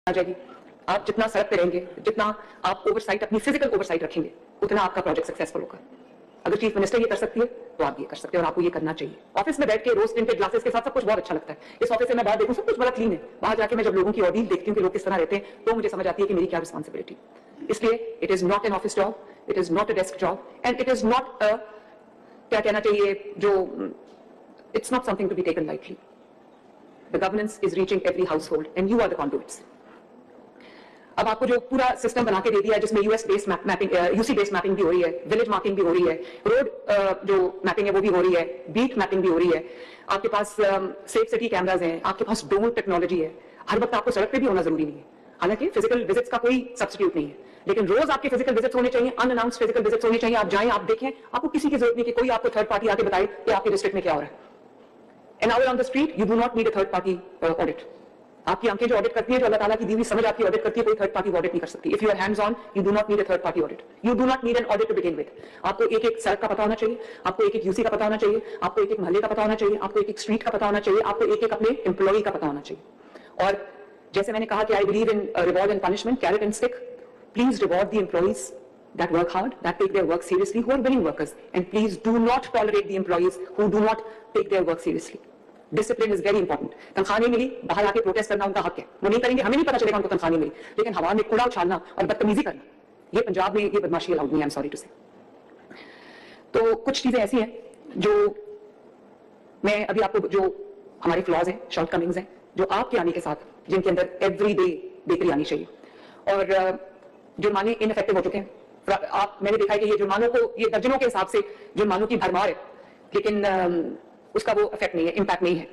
आ जाएगी. आप जितना सड़क पे रहेंगे, जितना आप ओवरसाइट, अपनी फिजिकल ओवरसाइट रखेंगे, उतना आपका प्रोजेक्ट सक्सेसफुल होगा. अगर चीफ मिनिस्टर ये कर सकती है तो आप ये कर सकते हैं, और आपको ये करना चाहिए. ऑफिस में बैठ के रोज टिंटेड ग्लासेस के साथ सब कुछ बहुत अच्छा लगता है. इस ऑफिस से मैं बाहर देखूं सब कुछ बड़ा क्लीन है. बाहर जाके मैं जब लोगों की ऑडिट देखती हूँ कि लोग किस तरह रहते हैं, तो मुझे समझ आती है कि मेरी क्या रिस्पॉन्सिबिलिटी. इसलिए it is not an office job, it is not a desk job, and it is not a, क्या कहना चाहिए, जो it's not something to be taken lightly. The governance is reaching every household and you are the conduits. अब आपको जो पूरा system बना के दे दिया है, जिसमें US based mapping, UC based mapping भी हो रही है, विलेज मार्किंग भी हो रही है, रोड जो मैपिंग है वो भी हो रही है, बीट मैपिंग भी हो रही है, आपके पास सेफ सिटी कैमराज हैं, आपके पास ड्रोन टेक्नोलॉजी है. हर वक्त आपको सड़क पे भी होना जरूरी नहीं है. हालांकि फिजिकल विजिट्स का कोई सब्स्टिट्यूट नहीं है, लेकिन रोज आपके फिजिकल विजिट्स होने चाहिए, अनअनाउंस्ड फिजिकल विजिट्स होने चाहिए. आप जाएं, आप देखें, आपको किसी की जरूरत नहीं कि कोई आपको थर्ड पार्टी आके बताए कि आपके डिस्ट्रिक्ट में क्या हो रहा है. An hour on the street, you do not need a third party audit. आपकी आंखें जो ऑडिट करती है, जो अल्लाह ताला की दी हुई समझ आपकी ऑडिट करती है, कोई थर्ड पार्टी ऑडिट नहीं कर सकती. If you are hands on, you do not need a third party audit. You do not need an audit to begin with. आपको एक एक सड़क का पता होना चाहिए, आपको एक एक यूसी का पता होना चाहिए, आपको एक एक मोहल्ले का पता होना चाहिए, आपको एक एक स्ट्रीट का पता होना चाहिए, आपको एक एक अपने एम्प्लॉय का पता होना चाहिए. और जैसे मैंने कहा कि I believe in reward and punishment, carrot and stick. Please reward the employees that work hard, that take their work seriously, who are willing workers, and please do not tolerate the employees who do not take their work seriously. Discipline is very important. तनख्वाह नहीं मिली, बाहर आके protest करना उनका हक है, वो नहीं करेंगे, हमें नहीं पता चलेगा उनको तनख्वाह नहीं मिली, लेकिन हवा में कूड़ा उछालना और बदतमीजी करना, ये पंजाब में ये बदमाशी अलाउड नहीं है. आई एम सॉरी टू से. तो कुछ चीजें ऐसी हैं जो मैं अभी आपको, जो हमारे फ्लॉज हैं, शॉर्ट कमिंग्स हैं, जो आपके आने के साथ, जिनके अंदर एवरी डे बेहतरी आनी चाहिए. और जुर्माने इनइफेक्टिव हो चुके हैं. आप, मैंने देखा है कि ये जुर्मानों को, ये दर्जनों के हिसाब से जुर्मानों की भरमार है, लेकिन उसका वो इफेक्ट नहीं है, इम्पैक्ट नहीं है.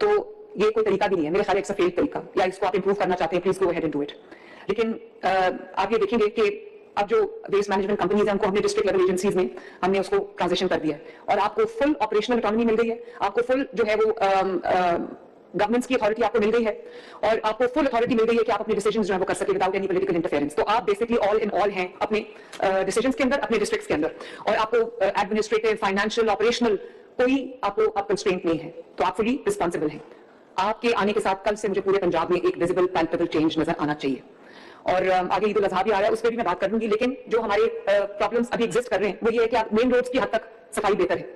तो ये कोई तरीका भी नहीं है मेरे ख्याल, एक फेल तरीका, या इसको आप इंप्रूव करना चाहते हैं, please go ahead and do it. लेकिन आप ये देखेंगे कि अब जो वेस्ट मैनेजमेंट कंपनीज हैं, उनको हमने डिस्ट्रिक्ट लेवल एजेंसीज में हमने उसको ट्रांजिशन कर दिया है, और आपको फुल ऑपरेशनल ऑटोनॉमी मिल गई है. आपको फुल जो है वो गवर्नेंस की अथॉरिटी आपको मिल गई है, और आपको फुल अथॉरिटी मिल गई है कि आप अपने डिसीजंस जो है वो कर सके विदाउट एनी पॉलिटिकल इंटरफेरेंस. तो आप बेसिकली ऑल इन ऑल हैं अपने डिसीजंस के अंदर, अपने डिस्ट्रिक्ट्स के अंदर, और आपको एडमिनिस्ट्रेटिव, फाइनेंशियल, ऑपरेशनल कोई आपको अब कंस्ट्रेंट नहीं है. तो आप फुली रिस्पॉन्सिबल हैं. आपके आने के साथ कल से मुझे पूरे पंजाब में एक विजिबल पैल्पेबल चेंज नजर आना चाहिए. और आगे ईद उल अजहा भी आ रहा है, उस पर भी मैं बात कर लूंगी. लेकिन जो हमारे प्रॉब्लम्स अभी एग्जिस्ट कर रहे हैं वो ये है कि आप मेन रोड्स की हद तक सफाई बेहतर है,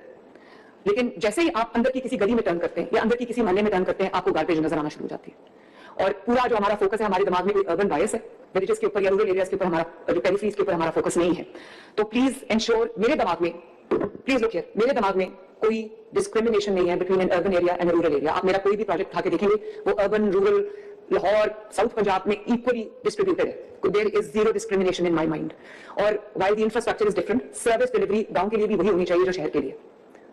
लेकिन जैसे ही आप अंदर की किसी गली में टर्न करते हैं या अंदर की किसी मोहल्ले में टर्न करते हैं, आपको गार्बेज नजर आना शुरू हो जाती है. और पूरा जो हमारा फोकस है, हमारे दिमाग में कोई अर्बन बायस है, विलेजेस के ऊपर या रूरल एरियाज के ऊपर, हमारा जो पेरिफेरीज के ऊपर हमारा फोकस नहीं है. तो प्लीज इंश्योर, मेरे दिमाग में, प्लीज लुक हियर, मेरे दिमाग में कोई डिस्क्रिमिनेशन नहीं है between an urban area and rural area. आप मेरा कोई भी प्रोजेक्ट उठा के देखेंगे, वो urban, rural, Lahore, south Punjab में इक्वली डिस्ट्रीब्यूटेड है. There is zero discrimination in my mind. और while the infrastructure is different, service delivery गांव के लिए भी वही होनी चाहिए जो शहर के लिए,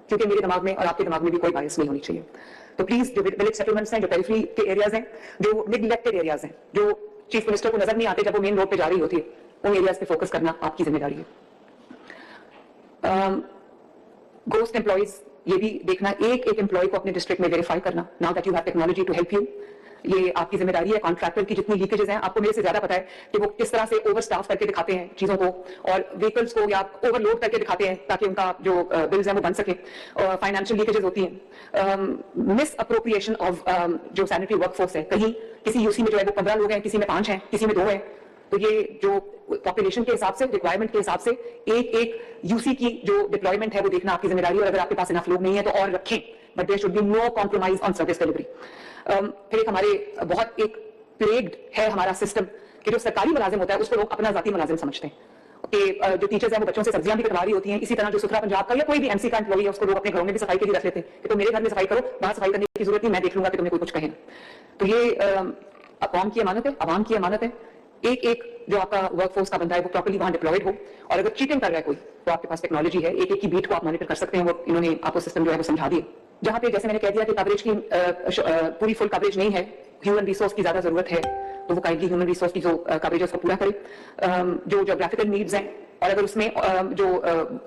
क्योंकि मेरे दिमाग में और आपके दिमाग में भी कोई बायस नहीं होनी चाहिए. तो प्लीज, जो विलेज सेटलमेंट्स हैं, जो पेरिफेरी के एरियाज हैं, जो निगलेक्टेड एरियाज हैं, जो चीफ मिनिस्टर को नजर नहीं आते जब वो मेन रोड पे जा रही होती है, उन एरियाज पे फोकस करना आपकी जिम्मेदारी है. घोस्ट एम्प्लॉइज, ये भी देखना, एक एक एम्प्लॉय को अपने डिस्ट्रिक्ट में वेरीफाई करना. Now that you have technology to help you, ये आपकी जिम्मेदारी है. कॉन्ट्रैक्टर की जितनी लीकेजेस हैं, आपको मेरे से ज्यादा पता है कि वो किस तरह से ओवर स्टाफ करके दिखाते हैं चीजों को, और व्हीकल्स को या ओवरलोड करके दिखाते हैं ताकि उनका जो बिल्स हैं वो बन सके. फाइनेंशियल लीकेजेस होती हैं, मिस अप्रोप्रिएशन ऑफ जो सैनिटरी वर्कफोर्स है. कहीं किसी यूसी में जो है वो 15 लोग हैं, किसी में 5 हैं, किसी में 2 हैं. तो ये जो पॉपुलेशन के हिसाब से, रिक्वायरमेंट के हिसाब से एक एक यूसी की जो डिप्लॉयमेंट है वो देखना आपकी जिम्मेदारी है. और अगर आपके पास इनफ लोग नहीं है तो और रखें, but there should be no compromise on service delivery. फिर एक हमारे बहुत एक प्लेग्ड है हमारा सिस्टम कि जो सरकारी मुलाजिम होता है उसको लोग अपना जाती मुलाजिम समझते हैं, कि जो टीचर्स हैं वो बच्चों से सब्जियां भी कटवा रही होती हैं. इसी तरह जो सुथरा पंजाब का या कोई भी एमसी का एम्प्लॉई है उसको लोग अपने घरों में भी सफाई के लिए रख लेते हैं कि तो मेरे घर में सफाई करो, बाहर सफाई करने की जरूरत नहीं, मैं देख लूंगा कि तुम्हें कोई कुछ कहे. तो ये कौम की अमानत है, आवाम की अमानत है. एक एक जो आपका वर्कफोर्स का बंदा है वो प्रॉपर्ली वहां डिप्लॉयड हो, और अगर चीटिंग कर रहा है कोई तो आपके पास टेक्नोलॉजी है, एक एक की बीट को आप मॉनिटर कर सकते हैं. वो इन्होंने आपको सिस्टम जो है वो समझा दिया. जहां पे जैसे मैंने कह दिया कि कवरेज की पूरी फुल कवरेज नहीं है, ह्यूमन रिसोर्स की ज्यादा जरूरत है, तो वो काइंडली ह्यूमन रिसोर्स की जो कवरेज है उसको पूरा करे. जो ज्योग्राफिकल नीड्स हैं, और अगर उसमें जो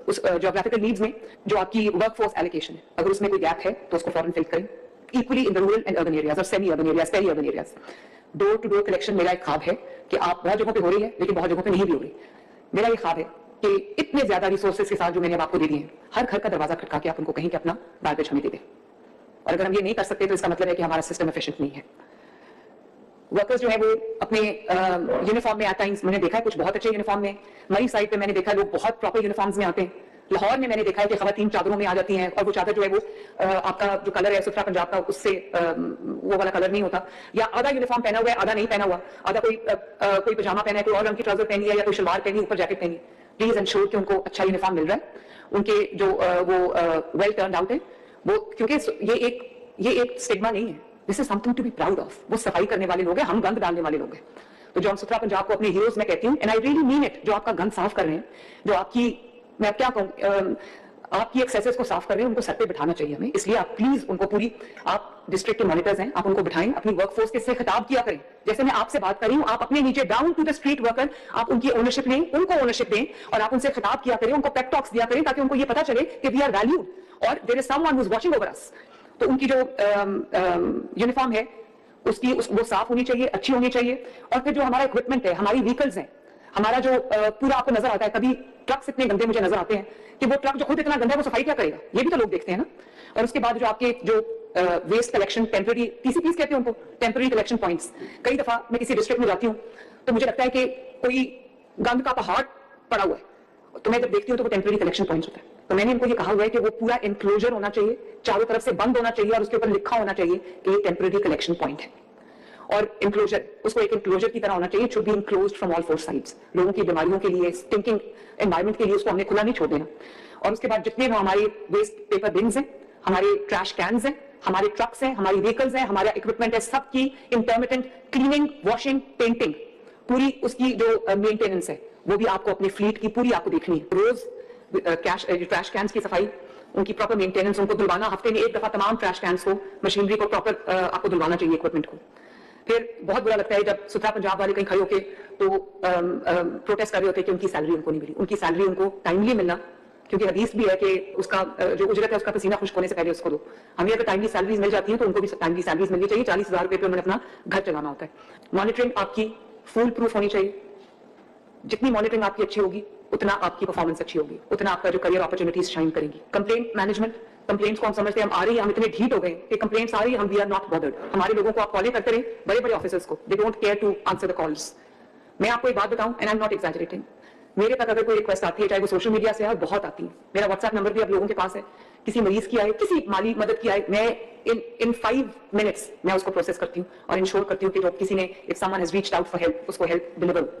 उस ज्योग्राफिकल नीड्स में जो आपकी वर्कफोर्स एलोकेशन है, अगर उसमें कोई गैप है तो उसको फौरन फिल करें. Equally in the rural and urban areas और semi urban areas, peri urban areas. Door to door collection मेरा एक ख्वाब है कि आप बहुत जगहों पे हो रही है लेकिन बहुत जगहों पे नहीं भी हो रही. मेरा ये ख्वाब है कि इतने ज्यादा रिसोर्सेज के साथ जो मैंने अब आपको दे दिए हैं, हर घर का दरवाजा खटका के आप उनको कहें कि अपना गार्बेज हमें दे दें. और अगर हम ये नहीं कर सकते तो इसका मतलब है कि हमारा सिस्टम एफिशिएंट नहीं है. वर्कर्स जो है वो अपने यूनिफॉर्म में एट टाइम्स मैंने देखा है कुछ बहुत अच्छे यूनिफॉर्म में, मरी साइड पे मैंने देखा है लोग बहुत प्रॉपर यूनिफॉर्म्स में आते हैं, लाहौर में मैंने देखा है कि खवातीन चादरों में आ जाती हैं और वो चादर जो है वो आपका जो कलर है सुथरा पंजाब का उससे वो वाला कलर नहीं होता, या आधा यूनिफॉर्म पहना हुआ है आधा नहीं पहना हुआ, आधा कोई पजामा पहना है, कोई और रंग की ट्राउजर पहनी है या कोई शलवार पहनी ऊपर जैकेट पहनी। प्लीज एंश्योर कि उनको अच्छा यूनिफॉर्म मिल रहा है, उनके जो वो वेल टर्न आउट है वो, क्योंकि ये एक स्टिग्मा नहीं है, this is something to be proud of. वो सफाई करने वाले लोग हैं, हम गंद डालने वाले लोग हैं। तो जो हम सुथरा पंजाब को अपने हीरोज में कहती हूँ, and I really mean it, जो आपका गंद साफ कर रहे हैं, जो आपकी, मैं क्या कहूँ, आपकी एक्सेसेस को साफ कर रहे हैं, उनको सर पे बिठाना चाहिए हमें। इसलिए आप प्लीज उनको पूरी, आप डिस्ट्रिक्ट के मॉनिटर्स हैं, आप उनको बिठाएं, अपनी वर्कफोर्स के से खिताब किया करें, जैसे मैं आपसे बात कर रही हूँ, आप अपने नीचे down to the street worker आप उनकी ओनरशिप लें, उनको ओनरशिप दें और आप उनसे खिताब किया करें, उनको पेप टॉक्स दिया करें, ताकि उनको ये पता चले कि वी आर वैल्यूड और there is someone who is watching over us. तो उनकी जो यूनिफॉर्म है उसकी वो साफ होनी चाहिए, अच्छी होनी चाहिए। और फिर जो हमारा इक्विपमेंट है, हमारी व्हीकल्स हैं, हमारा जो पूरा आपको नजर आता है, कभी ट्रक्स इतने गंदे मुझे नजर आते हैं कि वो ट्रक जो खुद इतना गंदा है वो सफाई क्या करेगा, ये भी तो लोग देखते हैं ना। और उसके बाद जो आपके जो वेस्ट कलेक्शन टेम्पररी टीसीपीस कहते हैं उनको, टेम्पररी कलेक्शन पॉइंट्स, कई दफा मैं किसी डिस्ट्रिक्ट में जाती हूँ तो मुझे लगता है कि कोई गंद का पहाड़ पड़ा हुआ है, तो मैं जब देखती हूँ तो वो टेम्पररी कलेक्शन पॉइंट्स होता है। तो मैंने इनको ये कहा हुआ है कि वो पूरा एनक्लोजर होना चाहिए, चारों तरफ से बंद होना चाहिए और उसके ऊपर लिखा होना चाहिए कि ये टेम्पररी कलेक्शन पॉइंट है। और इंक्लोजर, उसको एक इंक्लोजर की तरह होना चाहिए, should be enclosed from all four sides. लोगों की बीमारियों के लिए, स्टिंकिंग एनवायरनमेंट के लिए उसको हमने खुला नहीं छोड़ देना। और उसके बाद जितने हमारे वेस्ट पेपर बिन्स हैं, हमारे ट्रैश कैन्स हैं, हमारे ट्रक्स हैं, हमारी व्हीकल्स हैं, हमारा इक्विपमेंट है, सबकी इंटरमिटेंट क्लीनिंग, वॉशिंग, पेंटिंग, पूरी उसकी जो मेंटेनेंस है वो भी आपको अपनी फ्लीट की पूरी आपको देखनी है। रोज ट्रैश कैन्स की सफाई, उनकी प्रॉपर मेंटेनेंस, उनको धुलवाना, हफ्ते में एक दफा तमाम ट्रैश कैन्स को, मशीनरी को प्रॉपर आपको धुलवाना चाहिए, इक्विपमेंट को। फिर बहुत बुरा लगता है जब सुथरा पंजाब वाले कहीं खड़े होके तो प्रोटेस्ट कर रहे होते हैं कि उनकी सैलरी उनको नहीं मिली। उनकी सैलरी उनको टाइमली मिलना, क्योंकि हदीस भी है कि उसका जो उजरत है उसका पसीना खुश्क होने से पहले उसको दो। हमें अगर टाइमली सैलरीज मिल जाती हैं तो उनको भी टाइमली सैलरीज मिलनी चाहिए। 40,000 रुपए पे उन्होंने अपना घर चलाना होता है। मॉनिटरिंग आपकी फुल प्रूफ होनी चाहिए, जितनी मॉनिटरिंग आपकी अच्छी होगी उतना आपकी परफॉर्मेंस अच्छी होगी, उतना आपका जो करियर अपॉर्चुनिटीज शाइन करेंगी। कंप्लेंट मैनेजमेंट, कंप्लेंट्स को हम समझते हैं हम आ रही है, हम इतने ढीठ हो गए कि कंप्लेंट्स आ रही है, हम वी आर नॉट बॉदर्ड। हमारे लोगों को आप कॉलें करते रहे, बड़े बड़े ऑफिसर्स को, they don't care to answer the calls. मैं आपको एक बात बताऊं, and I am not exaggerating, मेरे तक अगर कोई रिक्वेस्ट आती है, चाहे वो सोशल मीडिया से है, बहुत आती है, मेरा व्हाट्सएप नंबर भी अब लोगों के पास है, किसी मरीज की आए, किसी माली मदद की आए, मैं इन 5 मिनट्स मैं उसको प्रोसेस करती हूँ और इंश्योर करती हूँ कि जो किसी ने, if someone has reached out for help, उसको हेल्प डिलीवर।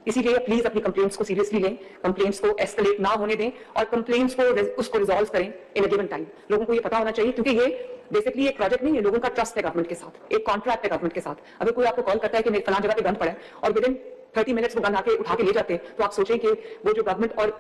इसीलिए प्लीज अपनी कंप्लेंट्स को सीरियसली लें, कंप्लेंट्स को एस्केलेट ना होने दें और कंप्लेंट्स को उसको रिजॉल्व करें इन अ गिवन टाइम। लोगों को ये पता होना चाहिए, क्योंकि ये बेसिकली एक प्रोजेक्ट नहीं है, लोगों का ट्रस्ट है गवर्नमेंट के साथ, एक कॉन्ट्रैक्ट है गवर्नमेंट के साथ। अगर कोई आपको कॉल करता है कि मेरे फलां जगह पे गंद पड़ा है और विद इन 30 मिनट्स वो गंद आके उठा के ले जाते हैं, तो आप सोचें कि वो जो गवर्नमेंट और